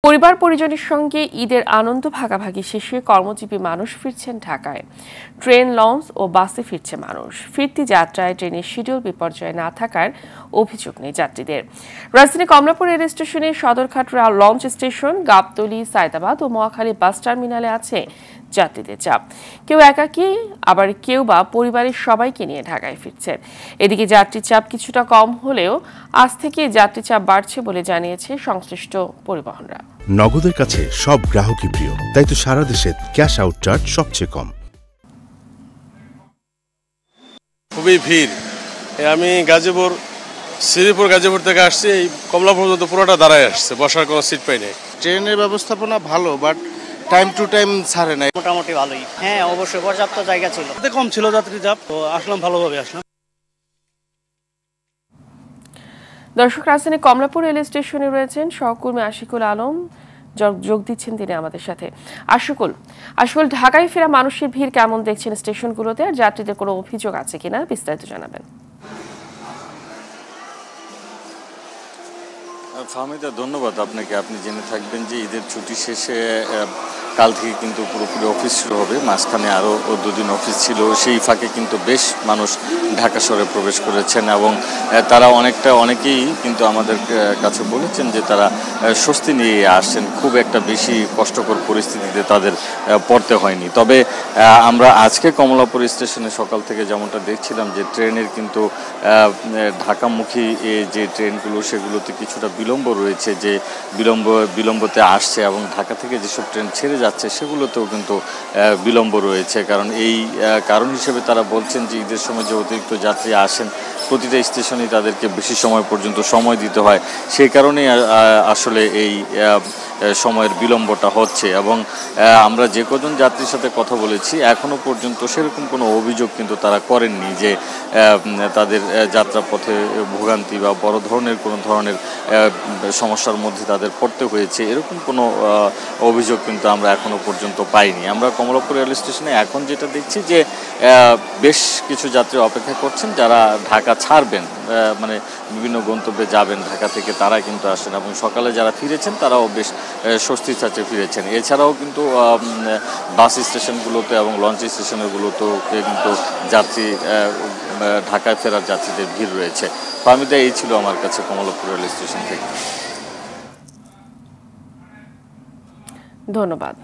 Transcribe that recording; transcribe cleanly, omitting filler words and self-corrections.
পরিবার পরিজনের সঙ্গে ঈদের আনন্দ ভাগাভাগি শেষে কর্মজীবী মানুষ ফিরছেন ঢাকায়। ট্রেন, লঞ্চ ও বাসে ফিরছে মানুষ। ফিরতি যাত্রায় ট্রেনের শিডিউল বিপর্যয় না থাকার অভিযোগ নেই যাত্রীদের। রাজধানী কমলাপুর রেল স্টেশনে সদরঘাট লঞ্চ স্টেশন, গাবতলী, সায়দাবাদ ও মহাখালী বাস টার্মিনালে আছে যাত্রীদের চাপ। কেউ একাকী, আবার কেউ বা পরিবারের সবাইকে নিয়ে ঢাকায় ফিরছেন। এদিকে যাত্রীর চাপ কিছুটা কম হলেও আজ থেকে যাত্রী চাপ বাড়ছে বলে জানিয়েছে সংশ্লিষ্ট পরিবহনরা। নগদের কাছে সব গ্রাহকই প্রিয়, তাই তো সারা দেশে ক্যাশ আউট চার্জ সবচেয়ে কম। খুবই ভিড়। আমি শ্রীপুর গাজীপুর থেকে আসছি, এই কমলাপুর পর্যন্ত পুরোটা দাঁড়ায় আসছে, বসার কোনো সিট পাই নাই। ট্রেনের ব্যবস্থাপনা ভালো, বাট টাইম টু টাইম ছাড়ে নাই। মোটামুটি ভালোই, হ্যাঁ অবশ্যই পর্যাপ্ত জায়গা ছিল, কম ছিল যাত্রী চাপ, তো আসলাম ভালোভাবে আসলাম। দর্শক, রাজধানী কমলাপুর রেল স্টেশনে রয়েছেন সহকর্মী আশিকুল আলম, যোগ দিচ্ছেন তিনি আমাদের সাথে। আশিকুল, ঢাকায় ফেরা মানুষের ভিড় কেমন দেখছেন স্টেশনগুলোতে, আর যাত্রীদের কোনো অভিযোগ আছে কিনা বিস্তারিত জানাবেন। ফাহমিদা, ধন্যবাদ আপনাকে। আপনি জেনে থাকবেন যে ঈদের ছুটি শেষে কাল থেকে কিন্তু পুরোপুরি অফিস শুরু হবে। মাঝখানে আরও 2 দিন অফিস ছিল। সেই ফাঁকে কিন্তু বেশ মানুষ ঢাকা শহরে প্রবেশ করেছেন এবং তারা অনেকেই কিন্তু আমাদের কাছে বলেছেন যে তারা স্বস্তি নিয়ে আসছেন। খুব একটা বেশি কষ্টকর পরিস্থিতিতে তাদের পড়তে হয়নি। তবে আমরা আজকে কমলাপুর স্টেশনে সকাল থেকে যেমনটা দেখছিলাম যে ট্রেনের কিন্তু ঢাকামুখী যে ট্রেনগুলো সেগুলোতে কিছুটা বিলম্ব রয়েছে, যে বিলম্বতে আসছে, এবং ঢাকা থেকে যেসব ট্রেন ছেড়ে যাচ্ছে সেগুলোতেও কিন্তু বিলম্ব রয়েছে। কারণ এই কারণ হিসেবে তারা বলছেন যে ঈদের সময় যে অতিরিক্ত যাত্রী আসেন, প্রতিটা স্টেশনেই তাদেরকে বেশি সময় পর্যন্ত সময় দিতে হয়, সেই কারণেই আসলে এই সময়ের বিলম্বটা হচ্ছে। এবং আমরা যে কজন যাত্রীর সাথে কথা বলেছি এখনও পর্যন্ত সেরকম কোনো অভিযোগ কিন্তু তারা করেননি যে তাদের যাত্রাপথে ভোগান্তি বা বড় ধরনের কোনো ধরনের সমস্যার মধ্যে তাদের পড়তে হয়েছে, এরকম কোনো অভিযোগ কিন্তু আমরা এখনও পর্যন্ত পাইনি। আমরা কমলাপুর রেল স্টেশনে এখন যেটা দেখছি যে বেশ কিছু যাত্রী অপেক্ষা করছেন যারা ঢাকা ছাড়বেন, মানে বিভিন্ন গন্তব্যে যাবেন ঢাকা থেকে, তারা কিন্তু আসেন। এবং সকালে যারা ফিরেছেন তারাও বেশ স্বস্তির সাথে ফিরেছেন। এছাড়াও কিন্তু বাস স্টেশনগুলোতে এবং লঞ্চ স্টেশনগুলোতেও কিন্তু ঢাকায় ফেরার যাত্রীদের ভিড় রয়েছে। ফাহমিদা, এই ছিল আমার কাছে কমলাপুর রেল স্টেশন থেকে। ধন্যবাদ।